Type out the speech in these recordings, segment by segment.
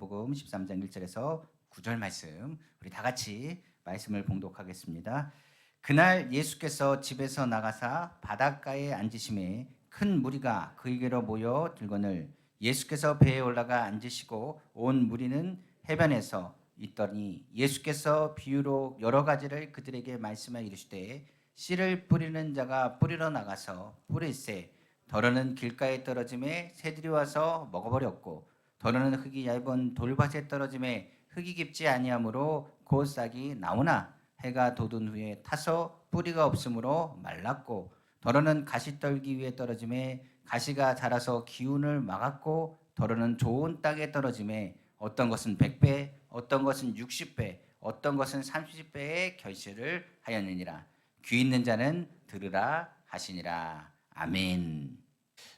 마태복음 13장 1절에서 9절 말씀, 우리 다 같이 말씀을 봉독하겠습니다. 그날 예수께서 집에서 나가사 바닷가에 앉으심에 큰 무리가 그에게로 모여 들거늘 예수께서 배에 올라가 앉으시고 온 무리는 해변에서 있더니 예수께서 비유로 여러 가지를 그들에게 말씀하여 이르시되 씨를 뿌리는 자가 뿌리러 나가서 뿌릴새 더러는 길가에 떨어짐에 새들이 와서 먹어버렸고 더러는 흙이 얇은 돌밭에 떨어짐에 흙이 깊지 아니하므로 곧 싹이 나오나 해가 돋은 후에 타서 뿌리가 없으므로 말랐고 더러는 가시떨기 위에 떨어짐에 가시가 자라서 기운을 막았고 더러는 좋은 땅에 떨어짐에 어떤 것은 100배 어떤 것은 60배 어떤 것은 30배의 결실을 하였느니라. 귀 있는 자는 들으라 하시니라. 아멘.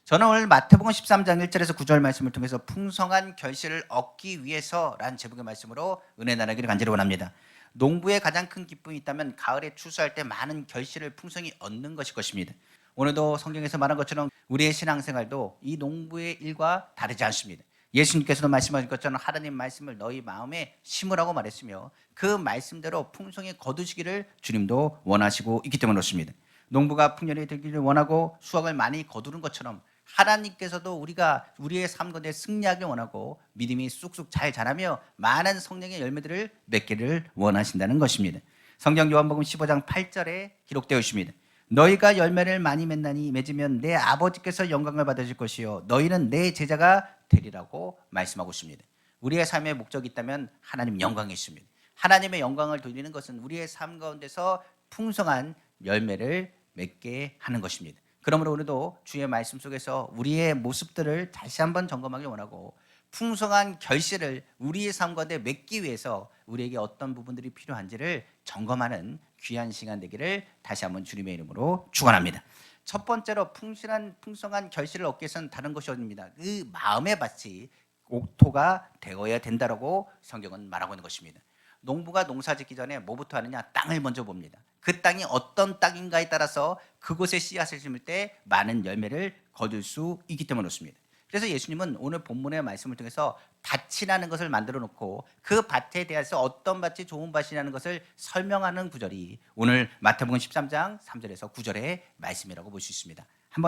저는 오늘 마태복음 13장 1절에서 9절 말씀을 통해서 풍성한 결실을 얻기 위해서라는 제목의 말씀으로 은혜 나누기를 간절히 원합니다. 농부의 가장 큰 기쁨이 있다면 가을에 추수할 때 많은 결실을 풍성히 얻는 것일 것입니다. 오늘도 성경에서 말한 것처럼 우리의 신앙생활도 이 농부의 일과 다르지 않습니다. 예수님께서도 말씀하신 것처럼 하나님 말씀을 너희 마음에 심으라고 말했으며 그 말씀대로 풍성히 거두시기를 주님도 원하시고 있기 때문에 그렇습니다. 농부가 풍년이 되기를 원하고 수확을 많이 거두는 것처럼 하나님께서도 우리가 우리의 삶 가운데 승리하길 원하고 믿음이 쑥쑥 잘 자라며 많은 성령의 열매들을 맺기를 원하신다는 것입니다. 성경 요한복음 15장 8절에 기록되어 있습니다. 너희가 열매를 많이 맺으면 내 아버지께서 영광을 받으실 것이요 너희는 내 제자가 되리라고 말씀하고 있습니다. 우리의 삶의 목적이 있다면 하나님 영광이 있습니다. 하나님의 영광을 돌리는 것은 우리의 삶 가운데서 풍성한 열매를 맺게 하는 것입니다. 그러므로 오늘도 주의 말씀 속에서 우리의 모습들을 다시 한번 점검하기 원하고 풍성한 결실을 우리의 삶 가운데 맺기 위해서 우리에게 어떤 부분들이 필요한지를 점검하는 귀한 시간 되기를 다시 한번 주님의 이름으로 축원합니다. 첫 번째로 풍성한 결실을 얻기 위해서는 다른 것이 아닙니다. 그 마음의 밭이 옥토가 되어야 된다라고 성경은 말하고 있는 것입니다. 농부가 농사 짓기 전에 뭐부터 하느냐? 땅을 먼저 봅니다. 그 땅이 어떤 땅인가에 따라서 그곳에 씨앗을 심을 때 많은 열매를 거둘 수 있기 때문에 그렇습니다. 그래서 예수님은 오늘 본문의 말씀을 통해서 밭이라는 것을 만들어 놓고 그 밭에 대해서 어떤 밭이 좋은 밭이라는 것을 설명하는 구절이 오늘 마태복음 13장 3절에서 9절의 말씀이라고 볼 수 있습니다.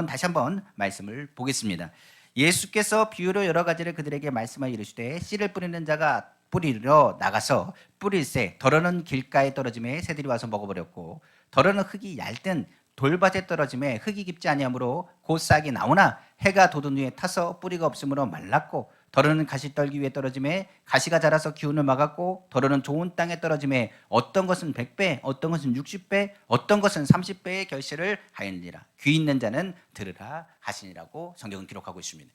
다시 한번 말씀을 보겠습니다. 예수께서 비유로 여러 가지를 그들에게 말씀하여 이르시되 씨를 뿌리는 자가 뿌리러 나가서 뿌릴새 더러는 길가에 떨어짐에 새들이 와서 먹어버렸고 더러는 흙이 얇든 돌밭에 떨어짐에 흙이 깊지 아니하므로 곧 싹이 나오나 해가 돋은 후에 타서 뿌리가 없으므로 말랐고 더러는 가시떨기 위에 떨어짐에 가시가 자라서 기운을 막았고 더러는 좋은 땅에 떨어짐에 어떤 것은 100배 어떤 것은 60배 어떤 것은 30배의 결실을 하였느니라. 귀 있는 자는 들으라 하시니라고 성경은 기록하고 있습니다.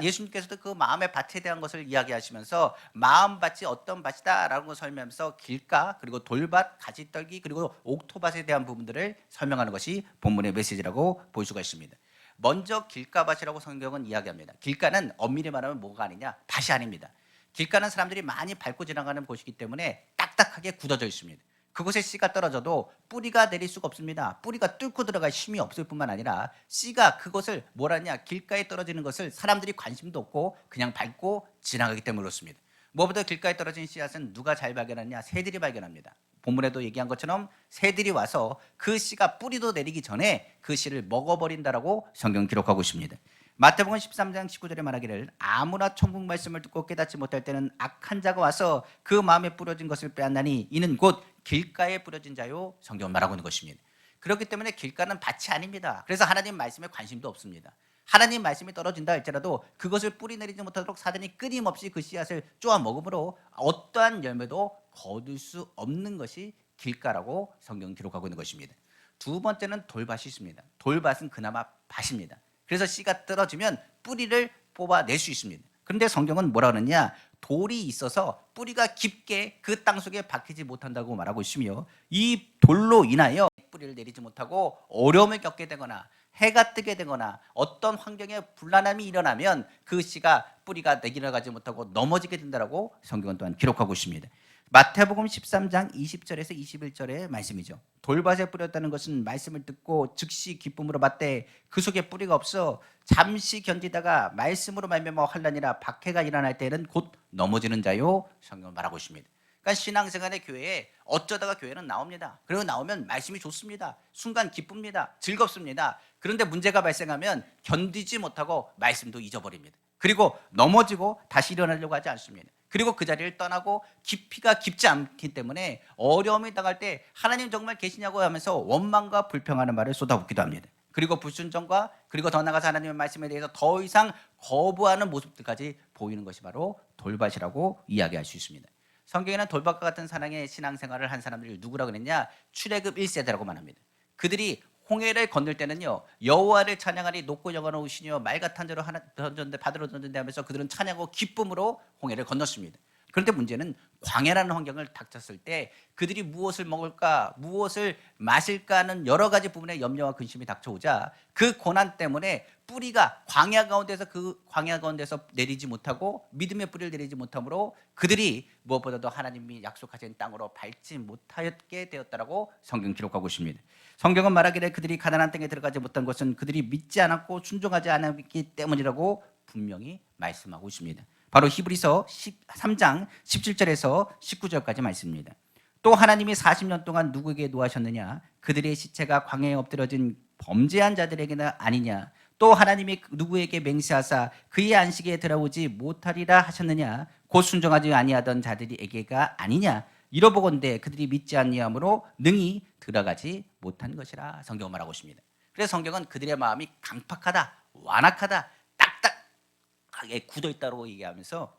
예수님께서도 그 마음의 밭에 대한 것을 이야기하시면서 마음밭이 어떤 밭이다라는 것을 설명하면서 길가 그리고 돌밭, 가시떨기 그리고 옥토밭에 대한 부분들을 설명하는 것이 본문의 메시지라고 볼 수가 있습니다. 먼저 길가밭이라고 성경은 이야기합니다. 길가는 엄밀히 말하면 뭐가 아니냐? 밭이 아닙니다. 길가는 사람들이 많이 밟고 지나가는 곳이기 때문에 딱딱하게 굳어져 있습니다. 그곳에 씨가 떨어져도 뿌리가 내릴 수가 없습니다. 뿌리가 뚫고 들어갈 힘이 없을 뿐만 아니라 씨가 그것을 뭐라냐 길가에 떨어지는 것을 사람들이 관심도 없고 그냥 밟고 지나가기 때문에 그렇습니다. 무엇보다 길가에 떨어진 씨앗은 누가 잘 발견하느냐? 새들이 발견합니다. 본문에도 얘기한 것처럼 새들이 와서 그 씨가 뿌리도 내리기 전에 그 씨를 먹어버린다라고 성경 기록하고 있습니다. 마태복음 13장 19절에 말하기를 아무나 천국 말씀을 듣고 깨닫지 못할 때는 악한 자가 와서 그 마음에 뿌려진 것을 빼앗나니 이는 곧 길가에 뿌려진 자요 성경은 말하고 있는 것입니다. 그렇기 때문에 길가는 밭이 아닙니다. 그래서 하나님 말씀에 관심도 없습니다. 하나님 말씀이 떨어진다 할지라도 그것을 뿌리 내리지 못하도록 사단이 끊임없이 그 씨앗을 쪼아 먹으므로 어떠한 열매도 거둘 수 없는 것이 길가라고 성경은 기록하고 있는 것입니다. 두 번째는 돌밭이 있습니다. 돌밭은 그나마 밭입니다. 그래서 씨가 떨어지면 뿌리를 뽑아낼 수 있습니다. 그런데 성경은 뭐라 그러느냐? 돌이 있어서 뿌리가 깊게 그 땅 속에 박히지 못한다고 말하고 있으며 이 돌로 인하여 뿌리를 내리지 못하고 어려움을 겪게 되거나 해가 뜨게 되거나 어떤 환경에 불안함이 일어나면 그 씨가 뿌리가 내려가지 못하고 넘어지게 된다고 성경은 또한 기록하고 있습니다. 마태복음 13장 20절에서 21절의 말씀이죠. 돌밭에 뿌렸다는 것은 말씀을 듣고 즉시 기쁨으로 받되 그 속에 뿌리가 없어 잠시 견디다가 말씀으로 말미암아 환난이라 박해가 일어날 때에는 곧 넘어지는 자요, 성경을 말하고 있습니다. 그러니까 신앙생활의 교회에 어쩌다가 교회는 나옵니다. 그리고 나오면 말씀이 좋습니다. 순간 기쁩니다. 즐겁습니다. 그런데 문제가 발생하면 견디지 못하고 말씀도 잊어버립니다. 그리고 넘어지고 다시 일어나려고 하지 않습니다. 그리고 그 자리를 떠나고 깊이가 깊지 않기 때문에 어려움이 당할 때 하나님 정말 계시냐고 하면서 원망과 불평하는 말을 쏟아붓기도 합니다. 그리고 불순종과 그리고 더 나아가서 하나님의 말씀에 대해서 더 이상 거부하는 모습들까지 보이는 것이 바로 돌밭이라고 이야기할 수 있습니다. 성경에는 돌밭과 같은 사랑의 신앙생활을 한 사람들이 누구라고 그랬냐? 출애굽 1세대라고 말합니다. 그들이 홍해를 건널 때는요, 여호와를 찬양하리 높고 영원하시니요 말 같은 자로 하나 던졌는데 바다로 던졌는데 하면서 그들은 찬양하고 기쁨으로 홍해를 건넜습니다. 그런데 문제는 광야라는 환경을 닥쳤을 때 그들이 무엇을 먹을까, 무엇을 마실까 하는 여러 가지 부분에 염려와 근심이 닥쳐오자 그 고난 때문에 뿌리가 광야 가운데서 내리지 못하고 믿음의 뿌리를 내리지 못하므로 그들이 무엇보다도 하나님이 약속하신 땅으로 밟지 못하게 되었다라고 성경 기록하고 있습니다. 성경은 말하기를 그들이 가나안 땅에 들어가지 못한 것은 그들이 믿지 않았고 순종하지 않았기 때문이라고 분명히 말씀하고 있습니다. 바로 히브리서 13장 17절에서 19절까지 말씀입니다. 또 하나님이 40년 동안 누구에게 노하셨느냐? 그들의 시체가 광야에 엎드려진 범죄한 자들에게나 아니냐? 또 하나님이 누구에게 맹세하사 그의 안식에 들어오지 못하리라 하셨느냐? 곧 순종하지 아니하던 자들에게가 아니냐? 이러보건대 그들이 믿지 아니함으로 능히 들어가지 못한 것이라 성경은 말하고 있습니다. 그래서 성경은 그들의 마음이 강팍하다, 완악하다, 딱딱하게 굳어있다고 얘기하면서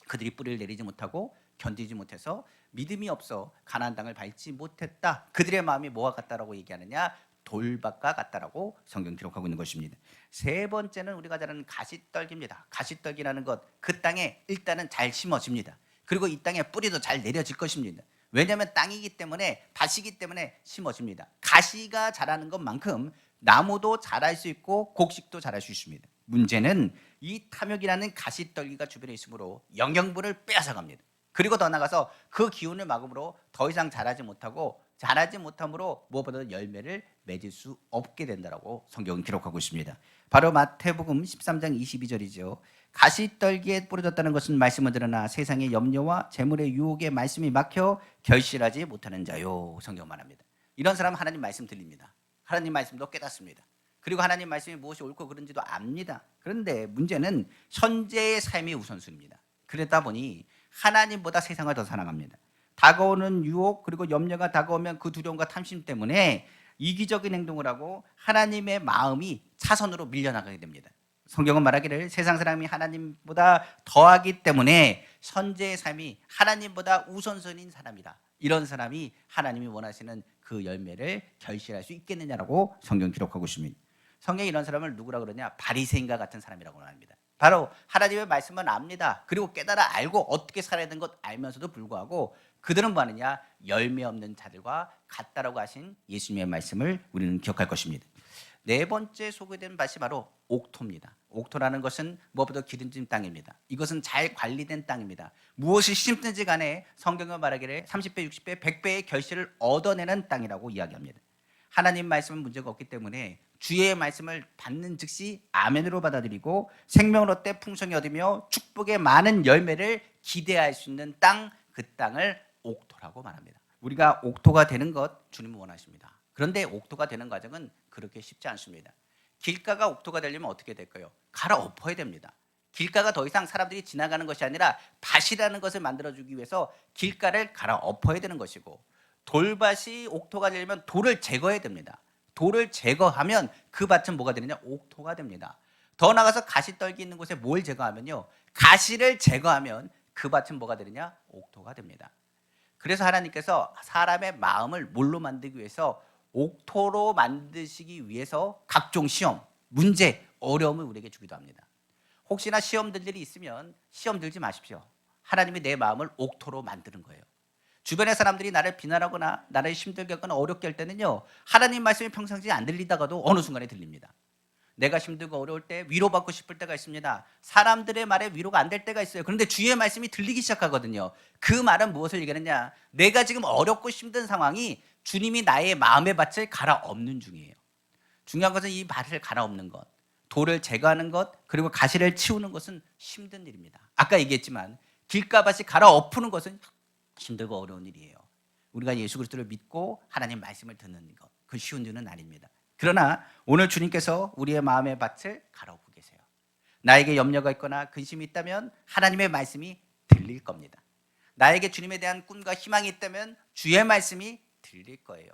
그들이 뿌리를 내리지 못하고 견디지 못해서 믿음이 없어 가나안 땅을 밟지 못했다. 그들의 마음이 뭐와 같다라고 얘기하느냐? 돌밭과 같다라고 성경 기록하고 있는 것입니다. 세 번째는 우리가 잘 아는 가시떨기입니다. 가시떨기라는 것, 그 땅에 일단은 잘 심어집니다. 그리고 이 땅에 뿌리도 잘 내려질 것입니다. 왜냐하면 땅이기 때문에, 밭이기 때문에 심어집니다. 가시가 자라는 것만큼 나무도 자랄 수 있고 곡식도 자랄 수 있습니다. 문제는 이 탐욕이라는 가시떨기가 주변에 있으므로 영양분을 빼앗아갑니다. 그리고 더 나가서 그 기운을 막음으로 더 이상 자라지 못함으로 무엇보다 열매를 맺을 수 없게 된다라고 성경은 기록하고 있습니다. 바로 마태복음 13장 22절이죠. 가시떨기에 뿌려졌다는 것은 말씀을 들으나 세상의 염려와 재물의 유혹에 말씀이 막혀 결실하지 못하는 자요. 성경 말합니다. 이런 사람은 하나님 말씀 들립니다. 하나님 말씀도 깨닫습니다. 그리고 하나님 말씀이 무엇이 옳고 그른지도 압니다. 그런데 문제는 현재의 삶이 우선순위입니다. 그러다 보니 하나님보다 세상을 더 사랑합니다. 다가오는 유혹 그리고 염려가 다가오면 그 두려움과 탐심 때문에 이기적인 행동을 하고 하나님의 마음이 차선으로 밀려나가게 됩니다. 성경은 말하기를 세상 사람이 하나님보다 더하기 때문에 현재의 삶이 하나님보다 우선순위인 사람이다. 이런 사람이 하나님이 원하시는 그 열매를 결실할 수 있겠느냐라고 성경 기록하고 있습니다. 성경이 이런 사람을 누구라 그러냐? 바리새인과 같은 사람이라고 합니다. 바로 하나님의 말씀은 압니다. 그리고 깨달아 알고 어떻게 살아야 되는 것 알면서도 불구하고 그들은 뭐 하느냐? 열매 없는 자들과 같다라고 하신 예수님의 말씀을 우리는 기억할 것입니다. 네 번째 소개된 밭이 바로 옥토입니다. 옥토라는 것은 무엇보다 기름진 땅입니다. 이것은 잘 관리된 땅입니다. 무엇을 심든지 간에 성경은 말하기를 30배, 60배, 100배의 결실을 얻어내는 땅이라고 이야기합니다. 하나님 말씀은 문제가 없기 때문에 주의 말씀을 받는 즉시 아멘으로 받아들이고 생명을 얻되 풍성히 얻으며 축복의 많은 열매를 기대할 수 있는 땅, 그 땅을 옥토라고 말합니다. 우리가 옥토가 되는 것 주님은 원하십니다. 그런데 옥토가 되는 과정은 그렇게 쉽지 않습니다. 길가가 옥토가 되려면 어떻게 될까요? 갈아엎어야 됩니다. 길가가 더 이상 사람들이 지나가는 것이 아니라 밭이라는 것을 만들어주기 위해서 길가를 갈아엎어야 되는 것이고, 돌밭이 옥토가 되려면 돌을 제거해야 됩니다. 돌을 제거하면 그 밭은 뭐가 되느냐? 옥토가 됩니다. 더 나가서 가시떨기 있는 곳에 뭘 제거하면요? 가시를 제거하면 그 밭은 뭐가 되느냐? 옥토가 됩니다. 그래서 하나님께서 사람의 마음을 뭘로 만들기 위해서 옥토로 만드시기 위해서 각종 시험, 문제, 어려움을 우리에게 주기도 합니다. 혹시나 시험 들 일이 있으면 시험 들지 마십시오. 하나님이 내 마음을 옥토로 만드는 거예요. 주변의 사람들이 나를 비난하거나 나를 힘들게 하거나 어렵게 할 때는요, 하나님 말씀이 평상시에 안 들리다가도 어느 순간에 들립니다. 내가 힘들고 어려울 때 위로받고 싶을 때가 있습니다. 사람들의 말에 위로가 안 될 때가 있어요. 그런데 주의 말씀이 들리기 시작하거든요. 그 말은 무엇을 얘기하느냐? 내가 지금 어렵고 힘든 상황이 주님이 나의 마음의 밭을 갈아엎는 중이에요. 중요한 것은 이 밭을 갈아엎는 것, 돌을 제거하는 것, 그리고 가시를 치우는 것은 힘든 일입니다. 아까 얘기했지만 길가밭이 갈아엎는 것은 힘들고 어려운 일이에요. 우리가 예수 그리스도를 믿고 하나님 말씀을 듣는 것, 그 쉬운 일은 아닙니다. 그러나 오늘 주님께서 우리의 마음의 밭을 갈아엎고 계세요. 나에게 염려가 있거나 근심이 있다면 하나님의 말씀이 들릴 겁니다. 나에게 주님에 대한 꿈과 희망이 있다면 주의 말씀이 들릴 거예요.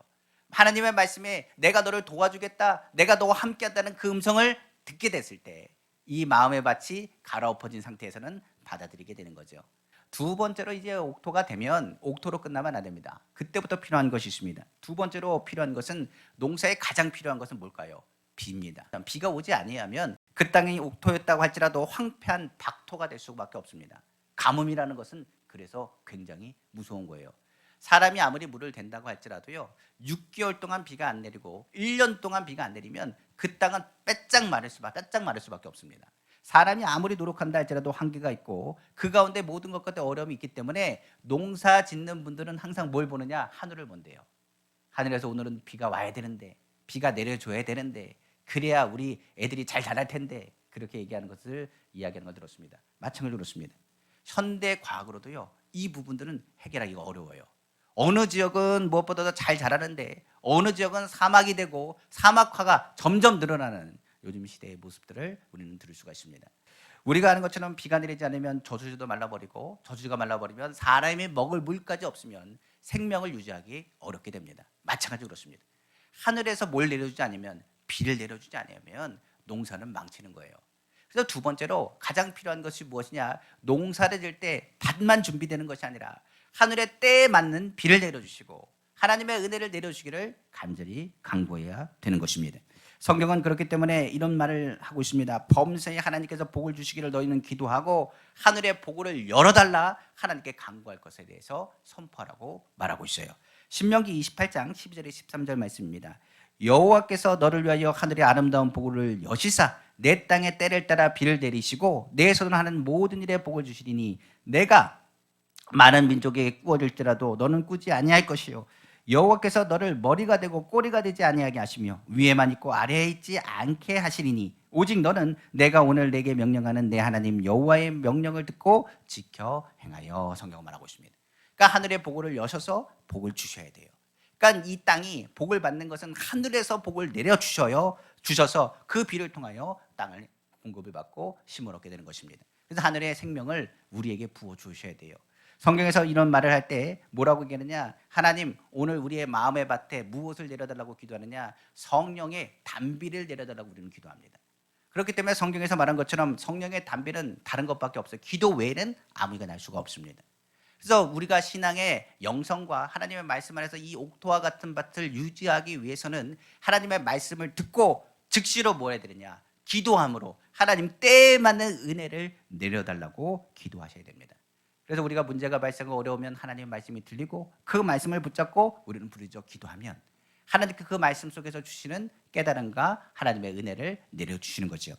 하나님의 말씀에 내가 너를 도와주겠다, 내가 너와 함께한다는 그 음성을 듣게 됐을 때 이 마음의 밭이 갈아엎어진 상태에서는 받아들이게 되는 거죠. 두 번째로 이제 옥토가 되면 옥토로 끝나면 안 됩니다. 그때부터 필요한 것이 있습니다. 두 번째로 필요한 것은, 농사에 가장 필요한 것은 뭘까요? 비입니다. 비가 오지 아니하면 그 땅이 옥토였다고 할지라도 황폐한 박토가 될 수밖에 없습니다. 가뭄이라는 것은 그래서 굉장히 무서운 거예요. 사람이 아무리 물을 댄다고 할지라도요, 6개월 동안 비가 안 내리고 1년 동안 비가 안 내리면 그 땅은 빼짝 마를 수밖에 없습니다. 사람이 아무리 노력한다 할지라도 한계가 있고 그 가운데 모든 것 가운데 어려움이 있기 때문에 농사 짓는 분들은 항상 뭘 보느냐? 하늘을 본대요. 하늘에서 오늘은 비가 와야 되는데, 비가 내려줘야 되는데, 그래야 우리 애들이 잘 자랄 텐데, 그렇게 얘기하는 것을 이야기하는 걸 들었습니다. 마찬가지로 그렇습니다. 현대 과학으로도요, 이 부분들은 해결하기가 어려워요. 어느 지역은 무엇보다도 잘 자라는데 어느 지역은 사막이 되고 사막화가 점점 늘어나는 요즘 시대의 모습들을 우리는 들을 수가 있습니다. 우리가 아는 것처럼 비가 내리지 않으면 저수지도 말라버리고, 저수지가 말라버리면 사람이 먹을 물까지 없으면 생명을 유지하기 어렵게 됩니다. 마찬가지로 그렇습니다. 하늘에서 뭘 내려주지 않으면, 비를 내려주지 않으면 농사는 망치는 거예요. 그래서 두 번째로 가장 필요한 것이 무엇이냐? 농사를 질 때 밭만 준비되는 것이 아니라 하늘의 때에 맞는 비를 내려주시고 하나님의 은혜를 내려주시기를 간절히 간구해야 되는 것입니다. 성경은 그렇기 때문에 이런 말을 하고 있습니다. 범사에 하나님께서 복을 주시기를 너희는 기도하고 하늘의 복을 열어달라 하나님께 간구할 것에 대해서 선포하라고 말하고 있어요. 신명기 28장 12절에 13절 말씀입니다. 여호와께서 너를 위하여 하늘의 아름다운 복을 여시사 내 땅의 때를 따라 비를 내리시고 내 손으로 하는 모든 일에 복을 주시리니 내가 많은 민족에게 꾸어질지라도 너는 꾸지 아니할 것이요 여호와께서 너를 머리가 되고 꼬리가 되지 아니하게 하시며 위에만 있고 아래에 있지 않게 하시리니 오직 너는 내가 오늘 내게 명령하는 내 하나님 여호와의 명령을 듣고 지켜 행하여. 성경을 말하고 있습니다. 그러니까 하늘의 복을 여셔서 복을 주셔야 돼요. 그러니까 이 땅이 복을 받는 것은 하늘에서 복을 주셔서 그 비를 통하여 땅을 공급을 받고 힘을 얻게 되는 것입니다. 그래서 하늘의 생명을 우리에게 부어 주셔야 돼요. 성경에서 이런 말을 할 때 뭐라고 얘기하느냐? 하나님, 오늘 우리의 마음의 밭에 무엇을 내려달라고 기도하느냐? 성령의 단비를 내려달라고 우리는 기도합니다. 그렇기 때문에 성경에서 말한 것처럼 성령의 단비는 다른 것밖에 없어요. 기도 외에는 아무 이가 날 수가 없습니다. 그래서 우리가 신앙의 영성과 하나님의 말씀 안에서 이 옥토와 같은 밭을 유지하기 위해서는 하나님의 말씀을 듣고 즉시로 뭐 해야 되느냐? 기도함으로 하나님 때에 맞는 은혜를 내려달라고 기도하셔야 됩니다. 그래서 우리가 문제가 발생하고 어려우면 하나님의 말씀이 들리고 그 말씀을 붙잡고 우리는 부르짖어 기도하면 하나님께 그 말씀 속에서 주시는 깨달음과 하나님의 은혜를 내려주시는 거죠.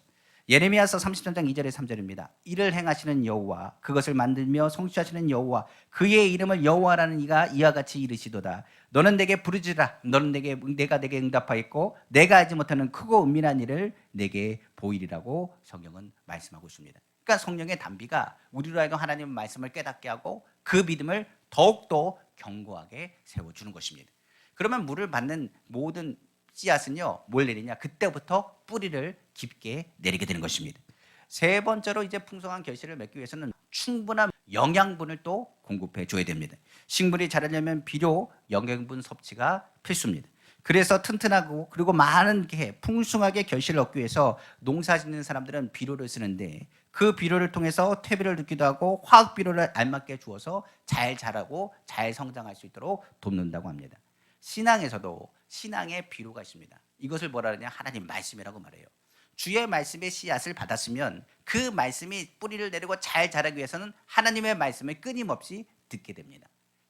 예레미야서 33장 2절에 3절입니다. 이를 행하시는 여호와, 그것을 만들며 성취하시는 여호와, 그의 이름을 여호와라는 이가 이와 같이 이르시도다. 너는 내게 부르짖으라. 너는 내가 내게 응답하겠고 내가 하지 못하는 크고 은밀한 일을 내게 보이리라고 성경은 말씀하고 있습니다. 그러니까 성령의 단비가 우리로 하여금 하나님의 말씀을 깨닫게 하고 그 믿음을 더욱더 견고하게 세워주는 것입니다. 그러면 물을 받는 모든 씨앗은요, 뭘 내리냐? 그때부터 뿌리를 깊게 내리게 되는 것입니다. 세 번째로 이제 풍성한 결실을 맺기 위해서는 충분한 영양분을 또 공급해 줘야 됩니다. 식물이 자라려면 비료, 영양분 섭취가 필수입니다. 그래서 튼튼하고 그리고 많은 게 풍성하게 결실을 얻기 위해서 농사 짓는 사람들은 비료를 쓰는데 그 비료를 통해서 퇴비를 넣기도 하고 화학 비료를 알맞게 주어서 잘 자라고 잘 성장할 수 있도록 돕는다고 합니다. 신앙에서도 신앙의 비료가 있습니다. 이것을 뭐라 하느냐? 하나님 말씀이라고 말해요. 주의 말씀의 씨앗을 받았으면 그 말씀이 뿌리를 내리고 잘 자라기 위해서는 하나님의 말씀을 끊임없이 듣게 됩니다.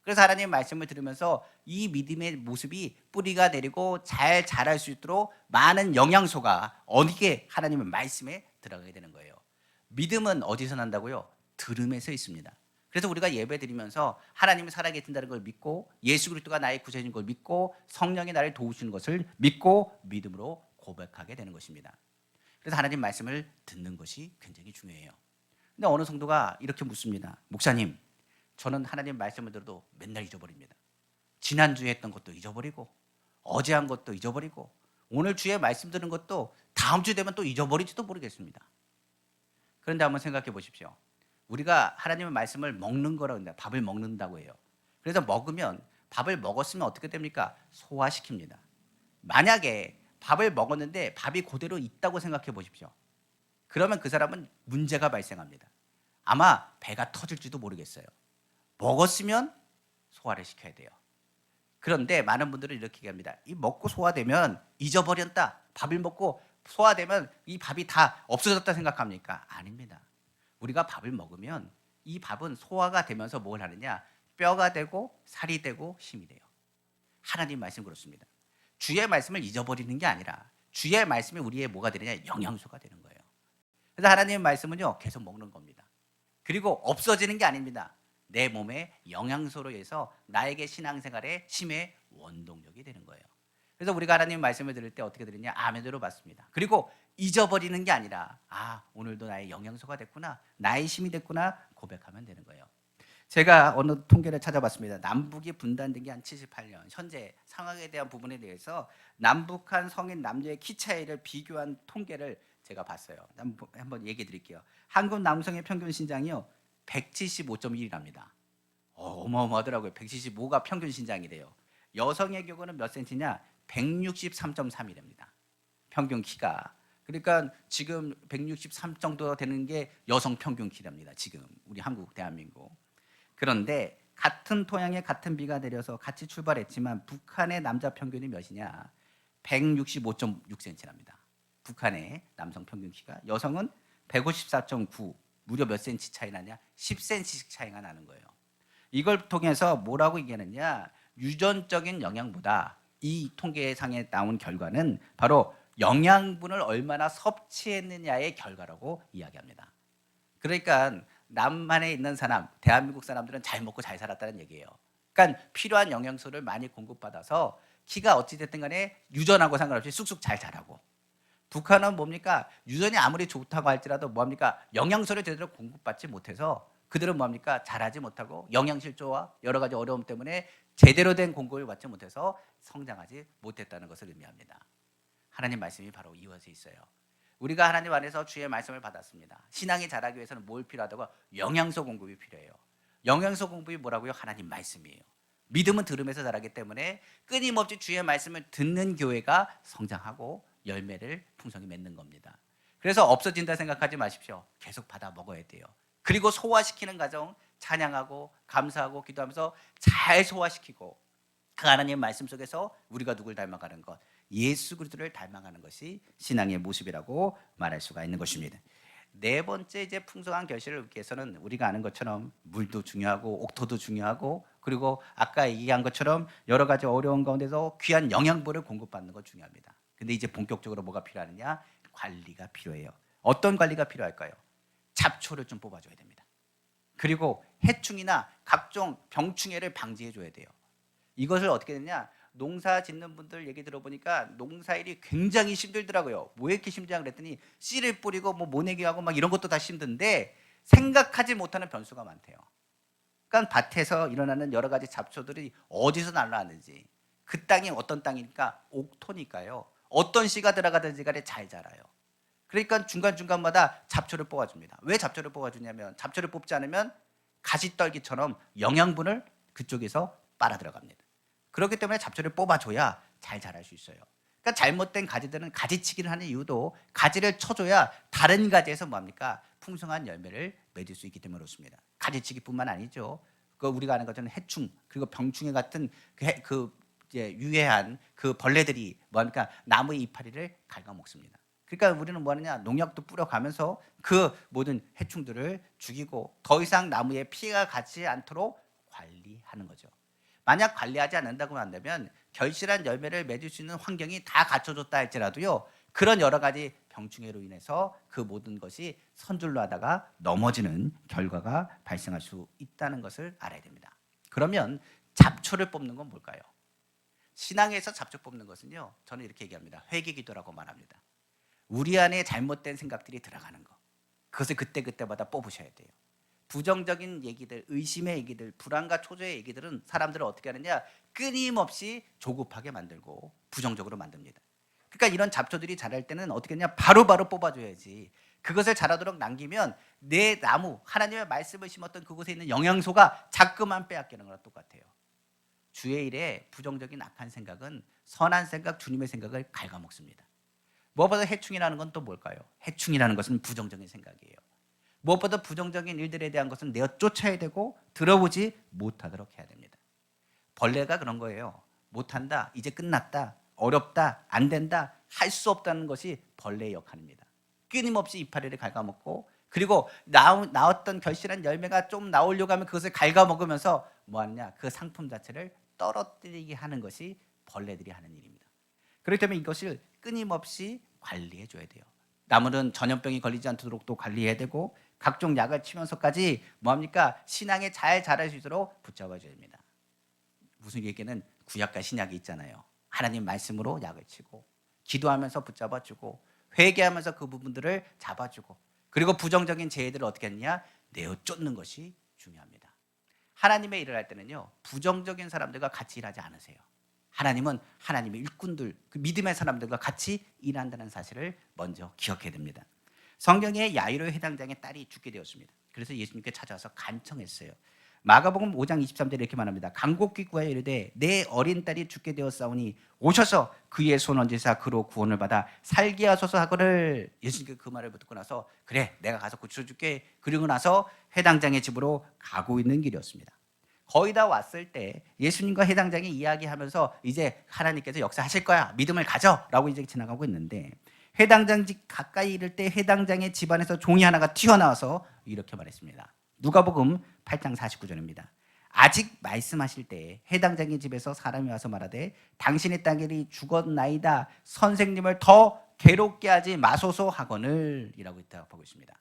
그래서 하나님의 말씀을 들으면서 이 믿음의 모습이 뿌리가 내리고 잘 자랄 수 있도록 많은 영양소가 어디게 하나님의 말씀에 들어가게 되는 거예요. 믿음은 어디서 난다고요? 들음에서 있습니다. 그래서 우리가 예배 드리면서 하나님이 살아계신다는 걸 믿고 예수 그리스도가 나의 구세주인 걸 믿고 성령이 나를 도우시는 것을 믿고 믿음으로 고백하게 되는 것입니다. 그래서 하나님 말씀을 듣는 것이 굉장히 중요해요. 근데 어느 성도가 이렇게 묻습니다. 목사님, 저는 하나님 말씀을 들어도 맨날 잊어버립니다. 지난주에 했던 것도 잊어버리고 어제 한 것도 잊어버리고 오늘 주에 말씀 드는 것도 다음 주 되면 또 잊어버릴지도 모르겠습니다. 그런데 한번 생각해 보십시오. 우리가 하나님의 말씀을 먹는 거라고 합니다. 밥을 먹는다고 해요. 그래서 먹으면 밥을 먹었으면 어떻게 됩니까? 소화시킵니다. 만약에 밥을 먹었는데 밥이 그대로 있다고 생각해 보십시오. 그러면 그 사람은 문제가 발생합니다. 아마 배가 터질지도 모르겠어요. 먹었으면 소화를 시켜야 돼요. 그런데 많은 분들은 이렇게 얘기합니다. 이 먹고 소화되면 잊어버렸다. 밥을 먹고 소화되면 이 밥이 다 없어졌다 생각합니까? 아닙니다. 우리가 밥을 먹으면 이 밥은 소화가 되면서 뭘 하느냐? 뼈가 되고 살이 되고 힘이 돼요. 하나님 말씀 그렇습니다. 주의 말씀을 잊어버리는 게 아니라 주의 말씀이 우리의 뭐가 되느냐? 영양소가 되는 거예요. 그래서 하나님의 말씀은요 계속 먹는 겁니다. 그리고 없어지는 게 아닙니다. 내 몸에 영양소로 해서 나에게 신앙생활의 힘의 원동력이 되는 거예요. 그래서 우리가 하나님 말씀을 들을 때 어떻게 들으냐? 아멘으로 받습니다. 그리고 잊어버리는 게 아니라 오늘도 나의 영양소가 됐구나, 나의 힘이 됐구나 고백하면 되는 거예요. 제가 어느 통계를 찾아봤습니다. 남북이 분단된 게 한 78년, 현재 상황에 대한 부분에 대해서 남북한 성인 남녀의 키 차이를 비교한 통계를 제가 봤어요. 한번 얘기해 드릴게요. 한국 남성의 평균 신장이요 175.1이랍니다. 어마어마하더라고요. 175가 평균 신장이래요. 여성의 경우는 몇 센치냐? 163.3이랍니다. 평균 키가. 그러니까 지금 163 정도 되는 게 여성 평균 키랍니다. 지금 우리 한국 대한민국. 그런데 같은 토양에 같은 비가 내려서 같이 출발했지만 북한의 남자 평균이 몇이냐? 165.6cm랍니다. 북한의 남성 평균 키가. 여성은 154.9. 무려 몇 센치 차이 나냐? 10cm씩 차이가 나는 거예요. 이걸 통해서 뭐라고 얘기하느냐? 유전적인 영양보다 이 통계상에 나온 결과는 바로 영양분을 얼마나 섭취했느냐의 결과라고 이야기합니다. 그러니까 남한에 있는 사람, 대한민국 사람들은 잘 먹고 잘 살았다는 얘기예요. 그러니까 필요한 영양소를 많이 공급받아서 키가 어찌됐든 간에 유전하고 상관없이 쑥쑥 잘 자라고, 북한은 뭡니까? 유전이 아무리 좋다고 할지라도 뭡니까? 영양소를 제대로 공급받지 못해서 그들은 뭡니까? 자라지 못하고 영양실조와 여러 가지 어려움 때문에 제대로 된 공급을 받지 못해서 성장하지 못했다는 것을 의미합니다. 하나님 말씀이 바로 이어져 있어요. 우리가 하나님 안에서 주의 말씀을 받았습니다. 신앙이 자라기 위해서는 뭘 필요하다고? 영양소 공급이 필요해요. 영양소 공급이 뭐라고요? 하나님 말씀이에요. 믿음은 들으면서 자라기 때문에 끊임없이 주의 말씀을 듣는 교회가 성장하고 열매를 풍성히 맺는 겁니다. 그래서 없어진다 생각하지 마십시오. 계속 받아 먹어야 돼요. 그리고 소화시키는 과정, 찬양하고 감사하고 기도하면서 잘 소화시키고 그 하나님 말씀 속에서 우리가 누굴 닮아가는 것, 예수 그리스도를 닮아가는 것이 신앙의 모습이라고 말할 수가 있는 것입니다. 네 번째 이제 풍성한 결실을 얻기 위해서는 우리가 아는 것처럼 물도 중요하고 옥토도 중요하고 그리고 아까 얘기한 것처럼 여러 가지 어려운 가운데서 귀한 영양분을 공급받는 것 중요합니다. 근데 이제 본격적으로 뭐가 필요하느냐? 관리가 필요해요. 어떤 관리가 필요할까요? 잡초를 좀 뽑아줘야 됩니다. 그리고 해충이나 각종 병충해를 방지해 줘야 돼요. 이것을 어떻게 되냐? 농사 짓는 분들 얘기 들어보니까 농사일이 굉장히 힘들더라고요. 왜 이렇게 힘드냐 그랬더니 씨를 뿌리고 뭐 모내기하고 막 이런 것도 다 힘든데 생각하지 못하는 변수가 많대요. 그러니까 밭에서 일어나는 여러 가지 잡초들이 어디서 날라왔는지, 그 땅이 어떤 땅이니까 옥토니까요. 어떤 씨가 들어가든지 간에 잘 자라요. 그러니까 중간중간마다 잡초를 뽑아줍니다. 왜 잡초를 뽑아주냐면 잡초를 뽑지 않으면 가시떨기처럼 영양분을 그쪽에서 빨아들어갑니다. 그렇기 때문에 잡초를 뽑아줘야 잘 자랄 수 있어요. 그러니까 잘못된 가지들은 가지치기를 하는 이유도 가지를 쳐줘야 다른 가지에서 뭡니까? 풍성한 열매를 맺을 수 있기 때문에 그렇습니다. 가지치기뿐만 아니죠. 그 우리가 아는 것처럼 해충 그리고 병충해 같은 이제 유해한 그 벌레들이 뭡니까? 나무의 이파리를 갉아먹습니다. 그러니까 우리는 뭐 하느냐? 농약도 뿌려가면서 그 모든 해충들을 죽이고 더 이상 나무에 피해가 가지 않도록 관리하는 거죠. 만약 관리하지 않는다고 한다면 결실한 열매를 맺을 수 있는 환경이 다 갖춰졌다 할지라도요, 그런 여러 가지 병충해로 인해서 그 모든 것이 선줄로 하다가 넘어지는 결과가 발생할 수 있다는 것을 알아야 됩니다. 그러면 잡초를 뽑는 건 뭘까요? 신앙에서 잡초 뽑는 것은요, 저는 이렇게 얘기합니다. 회개기도라고 말합니다. 우리 안에 잘못된 생각들이 들어가는 거, 그것을 그때그때마다 뽑으셔야 돼요. 부정적인 얘기들, 의심의 얘기들, 불안과 초조의 얘기들은 사람들을 어떻게 하느냐, 끊임없이 조급하게 만들고 부정적으로 만듭니다. 그러니까 이런 잡초들이 자랄 때는 어떻게 하냐, 바로바로 뽑아줘야지. 그것을 자라도록 남기면 내 나무, 하나님의 말씀을 심었던 그곳에 있는 영양소가 자꾸만 빼앗기는 거랑 똑같아요. 주의 일에 부정적인 악한 생각은 선한 생각, 주님의 생각을 갉아먹습니다. 무엇보다 해충이라는 건 또 뭘까요? 해충이라는 것은 부정적인 생각이에요. 무엇보다 부정적인 일들에 대한 것은 내어 쫓아야 되고 들어보지 못하도록 해야 됩니다. 벌레가 그런 거예요. 못한다, 이제 끝났다, 어렵다, 안 된다, 할 수 없다는 것이 벌레의 역할입니다. 끊임없이 이파리를 갉아먹고, 그리고 나왔던 결실한 열매가 좀 나오려고 하면 그것을 갉아먹으면서 뭐하느냐, 그 상품 자체를 떨어뜨리게 하는 것이 벌레들이 하는 일입니다. 그렇기 때문에 이것을 끊임없이 관리해 줘야 돼요. 나무는 전염병이 걸리지 않도록 또 관리해야 되고, 각종 약을 치면서까지 뭐합니까? 신앙에 잘 자랄 수 있도록 붙잡아 줘야 됩니다. 무슨 얘기는 구약과 신약이 있잖아요. 하나님 말씀으로 약을 치고, 기도하면서 붙잡아 주고, 회개하면서 그 부분들을 잡아주고, 그리고 부정적인 재해들을 어떻게 했냐, 내어 쫓는 것이 중요합니다. 하나님의 일을 할 때는요, 부정적인 사람들과 같이 일하지 않으세요. 하나님은 하나님의 일꾼들, 그 믿음의 사람들과 같이 일한다는 사실을 먼저 기억해야 됩니다. 성경에 야이로 회당장의 딸이 죽게 되었습니다. 그래서 예수님께 찾아와서 간청했어요. 마가복음 5장 23절에 이렇게 말합니다. 간곡히 구하여 이르되 내 어린 딸이 죽게 되었사오니 오셔서 그의 손 얹으사 그로 구원을 받아 살게 하소서 하거늘. 예수님께 그 말을 듣고 나서 그래, 내가 가서 고쳐줄게. 그리고 나서 회당장의 집으로 가고 있는 길이었습니다. 거의 다 왔을 때 예수님과 회당장이 이야기하면서 이제 하나님께서 역사하실 거야, 믿음을 가져라고 이제 지나가고 있는데, 회당장 집 가까이 이를 때 회당장의 집안에서 종이 하나가 튀어나와서 이렇게 말했습니다. 누가복음 8장 49절입니다. 아직 말씀하실 때 회당장의 집에서 사람이 와서 말하되 당신의 딸이 죽었나이다, 선생님을 더 괴롭게 하지 마소서 하거늘 이라고 대답하고 있습니다.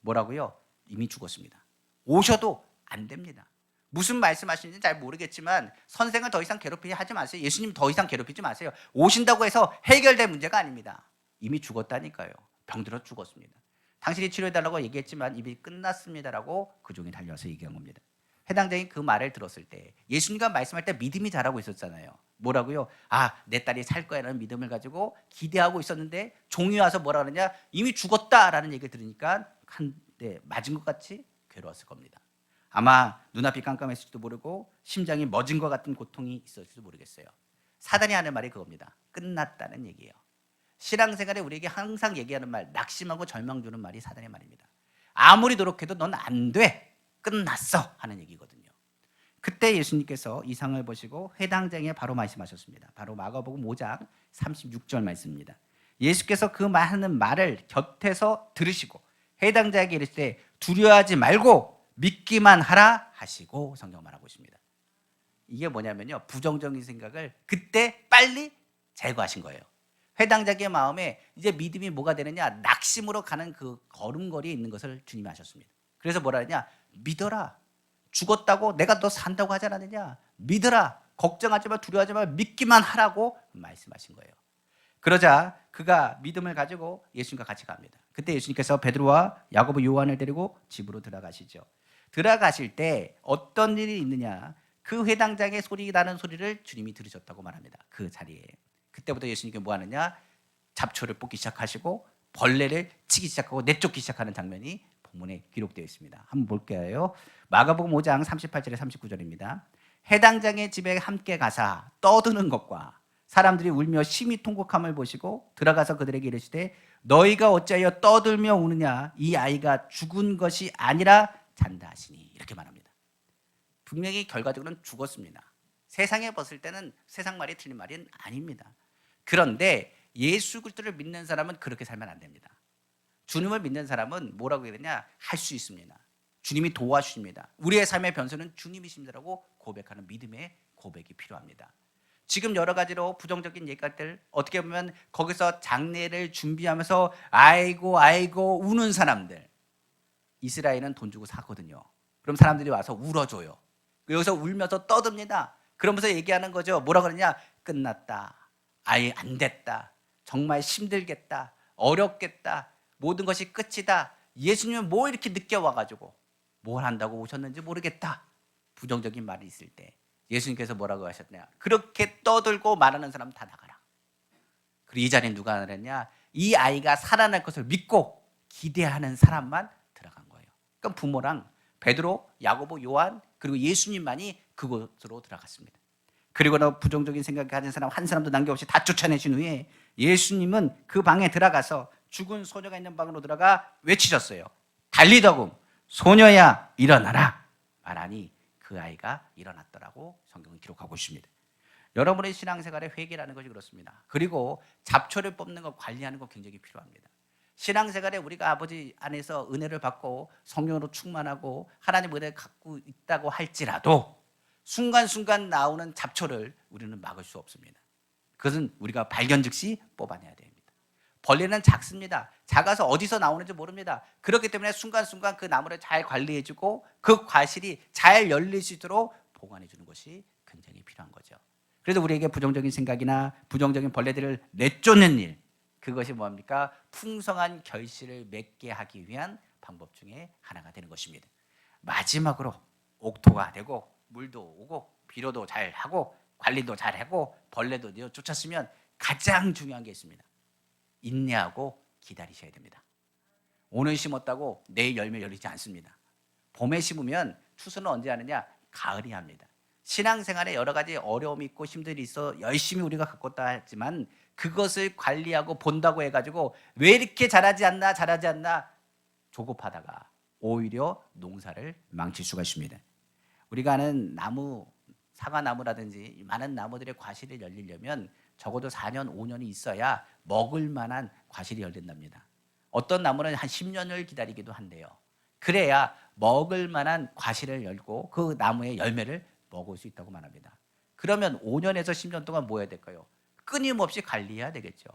뭐라고요? 이미 죽었습니다. 오셔도 안 됩니다. 무슨 말씀하시는지 잘 모르겠지만 선생을 더 이상 괴롭히지 하지 마세요. 예수님 더 이상 괴롭히지 마세요. 오신다고 해서 해결될 문제가 아닙니다. 이미 죽었다니까요. 병들어 죽었습니다. 당신이 치료해달라고 얘기했지만 이미 끝났습니다라고 그 종이 달려와서 얘기한 겁니다. 회당장이 그 말을 들었을 때 예수님과 말씀할 때 믿음이 자라고 있었잖아요. 뭐라고요? 아, 내 딸이 살 거야라는 믿음을 가지고 기대하고 있었는데 종이 와서 뭐라 그러냐, 이미 죽었다라는 얘기를 들으니까 한 대 맞은 것 같이 괴로웠을 겁니다. 아마 눈앞이 깜깜했을지도 모르고 심장이 멎은 것 같은 고통이 있었을지도 모르겠어요. 사단이 하는 말이 그겁니다. 끝났다는 얘기예요. 신앙생활에 우리에게 항상 얘기하는 말, 낙심하고 절망 주는 말이 사단의 말입니다. 아무리 노력해도 넌 안 돼, 끝났어 하는 얘기거든요. 그때 예수님께서 이 상을 보시고 회당장에 바로 말씀하셨습니다. 바로 마가복음 5장 36절 말씀입니다. 예수께서 그 하는 말을 곁에서 들으시고 회당장에게 이르실 때 두려워하지 말고 믿기만 하라 하시고 성경 말하고 있습니다. 이게 뭐냐면요, 부정적인 생각을 그때 빨리 제거하신 거예요. 회당장의 마음에 이제 믿음이 뭐가 되느냐, 낙심으로 가는 그 걸음걸이에 있는 것을 주님이 하셨습니다. 그래서 뭐라 하냐, 믿어라. 죽었다고 내가 너 산다고 하지 않았느냐, 믿어라. 걱정하지 마, 두려워하지 마, 믿기만 하라고 말씀하신 거예요. 그러자 그가 믿음을 가지고 예수님과 같이 갑니다. 그때 예수님께서 베드로와 야고보, 요한을 데리고 집으로 들어가시죠. 들어가실 때 어떤 일이 있느냐, 그 회당장의 소리 나는 소리를 주님이 들으셨다고 말합니다. 그 자리에. 그때부터 예수님께 뭐 하느냐, 잡초를 뽑기 시작하시고 벌레를 치기 시작하고 내쫓기 시작하는 장면이 본문에 기록되어 있습니다. 한번 볼게요. 마가복음 5장 38절에 39절입니다. 회당장의 집에 함께 가사 떠드는 것과 사람들이 울며 심히 통곡함을 보시고 들어가서 그들에게 이르시되 너희가 어찌하여 떠들며 우느냐, 이 아이가 죽은 것이 아니라 잔다 하시니, 이렇게 말합니다. 분명히 결과적으로는 죽었습니다. 세상에 봤을 때는 세상 말이 틀린 말은 아닙니다. 그런데 예수 그리스도를 믿는 사람은 그렇게 살면 안 됩니다. 주님을 믿는 사람은 뭐라고 해야 되냐, 할 수 있습니다. 주님이 도와주십니다. 우리의 삶의 변수는 주님이십니다라고 고백하는 믿음의 고백이 필요합니다. 지금 여러 가지로 부정적인 얘기들 어떻게 보면 거기서 장례를 준비하면서 아이고 아이고 우는 사람들, 이스라엘은 돈 주고 사거든요. 그럼 사람들이 와서 울어줘요. 여기서 울면서 떠듭니다. 그러면서 얘기하는 거죠. 뭐라 그러냐? 끝났다. 아예 안 됐다. 정말 힘들겠다. 어렵겠다. 모든 것이 끝이다. 예수님은 뭐 이렇게 늦게 와가지고 뭘 한다고 오셨는지 모르겠다. 부정적인 말이 있을 때 예수님께서 뭐라고 하셨냐? 그렇게 떠들고 말하는 사람 다 나가라. 그리고 이 자리에 누가 그랬냐? 이 아이가 살아날 것을 믿고 기대하는 사람만 들어간 거예요. 그러니까 부모랑 베드로, 야고보, 요한 그리고 예수님만이 그곳으로 들어갔습니다. 그리고는 부정적인 생각을 가진 사람 한 사람도 남김없이 다 쫓아내신 후에 예수님은 그 방에 들어가서 죽은 소녀가 있는 방으로 들어가 외치셨어요. 달리더금 소녀야 일어나라 말하니 그 아이가 일어났더라고 성경은 기록하고 있습니다. 여러분의 신앙생활의 회개라는 것이 그렇습니다. 그리고 잡초를 뽑는 것, 관리하는 것 굉장히 필요합니다. 신앙생활에 우리가 아버지 안에서 은혜를 받고 성령으로 충만하고 하나님 은혜를 갖고 있다고 할지라도 순간순간 나오는 잡초를 우리는 막을 수 없습니다. 그것은 우리가 발견 즉시 뽑아내야 됩니다. 벌레는 작습니다. 작아서 어디서 나오는지 모릅니다. 그렇기 때문에 순간순간 그 나무를 잘 관리해주고 그 과실이 잘 열릴 수 있도록 보관해주는 것이 굉장히 필요한 거죠. 그래서 우리에게 부정적인 생각이나 부정적인 벌레들을 내쫓는 일, 그것이 뭐합니까? 풍성한 결실을 맺게 하기 위한 방법 중에 하나가 되는 것입니다. 마지막으로 옥토가 되고 물도 오고 비료도 잘 하고 관리도 잘 하고 벌레도 쫓았으면 가장 중요한 게 있습니다. 인내하고 기다리셔야 됩니다. 오늘 심었다고 내일 열매 열리지 않습니다. 봄에 심으면 추수는 언제 하느냐? 가을이 합니다. 신앙생활에 여러 가지 어려움이 있고 힘들이 있어 열심히 우리가 갖고 있다 했지만 그것을 관리하고 본다고 해가지고 왜 이렇게 잘하지 않나 조급하다가 오히려 농사를 망칠 수가 있습니다. 우리가 아는 나무, 사과나무라든지 많은 나무들의 과실이 열리려면 적어도 4년, 5년이 있어야 먹을 만한 과실이 열린답니다. 어떤 나무는 한 10년을 기다리기도 한대요. 그래야 먹을 만한 과실을 열고 그 나무의 열매를 먹을 수 있다고 말합니다. 그러면 5년에서 10년 동안 뭐 해야 될까요? 끊임없이 관리해야 되겠죠.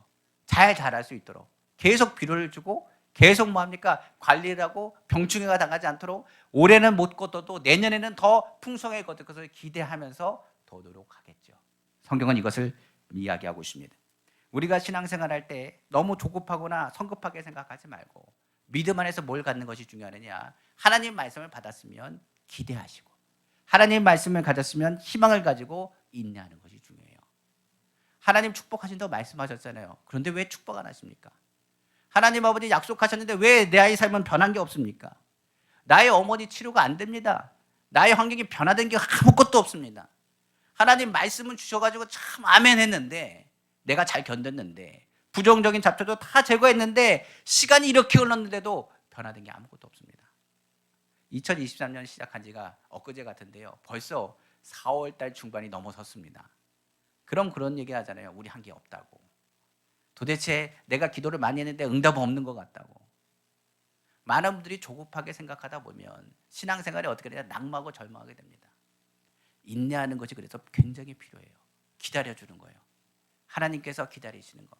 잘 자랄 수 있도록 계속 비료를 주고 계속 뭐합니까? 관리를 하고 병충해가 당하지 않도록 올해는 못 거둬도 내년에는 더 풍성하게 거둘 것을 기대하면서 더 노력하겠죠. 성경은 이것을 이야기하고 있습니다. 우리가 신앙생활할 때 너무 조급하거나 성급하게 생각하지 말고 믿음 안에서 뭘 갖는 것이 중요하느냐? 하나님 말씀을 받았으면 기대하시고 하나님 말씀을 가졌으면 희망을 가지고 인내하는 것이 중요해요. 하나님 축복하신다고 말씀하셨잖아요. 그런데 왜 축복 안 하십니까? 하나님 아버지 약속하셨는데 왜 내 아이 삶은 변한 게 없습니까? 나의 어머니 치료가 안 됩니다. 나의 환경이 변화된 게 아무것도 없습니다. 하나님 말씀은 주셔가지고 참 아멘 했는데 내가 잘 견뎠는데 부정적인 잡초도 다 제거했는데 시간이 이렇게 흘렀는데도 변화된 게 아무것도 없습니다. 2023년 시작한 지가 엊그제 같은데요. 벌써 4월 달 중반이 넘어섰습니다. 그럼 그런 얘기 하잖아요. 우리 한 게 없다고. 도대체 내가 기도를 많이 했는데 응답은 없는 것 같다고. 많은 분들이 조급하게 생각하다 보면 신앙생활이 어떻게 되냐? 낙마하고 절망하게 됩니다. 인내하는 것이 그래서 굉장히 필요해요. 기다려주는 거예요. 하나님께서 기다리시는 것.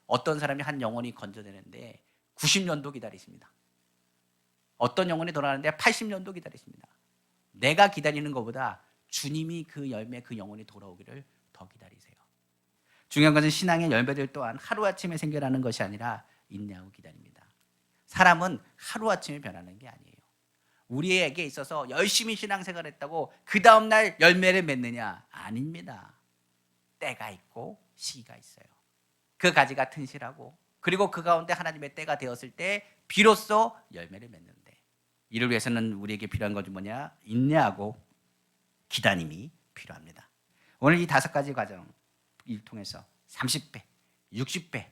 어떤 사람이 한 영혼이 건져내는데 90년도 기다리십니다. 어떤 영혼이 돌아가는데 80년도 기다리십니다. 내가 기다리는 것보다 주님이 그 열매, 그 영혼이 돌아오기를 더 기다리세요. 중요한 것은 신앙의 열매들 또한 하루아침에 생겨나는 것이 아니라 인내하고 기다립니다. 사람은 하루아침에 변하는 게 아니에요. 우리에게 있어서 열심히 신앙생활을 했다고 그 다음날 열매를 맺느냐? 아닙니다. 때가 있고 시기가 있어요. 그 가지가 튼실하고 그리고 그 가운데 하나님의 때가 되었을 때 비로소 열매를 맺는데 이를 위해서는 우리에게 필요한 것이 뭐냐? 인내하고 기다림이 필요합니다. 오늘 이 5가지 과정을 통해서 30배, 60배,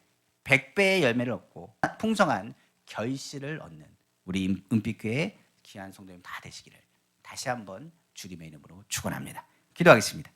100배의 열매를 얻고 풍성한 결실을 얻는 우리 은빛교회 귀한 성도님 다 되시기를 다시 한번 주님의 이름으로 축원합니다. 기도하겠습니다.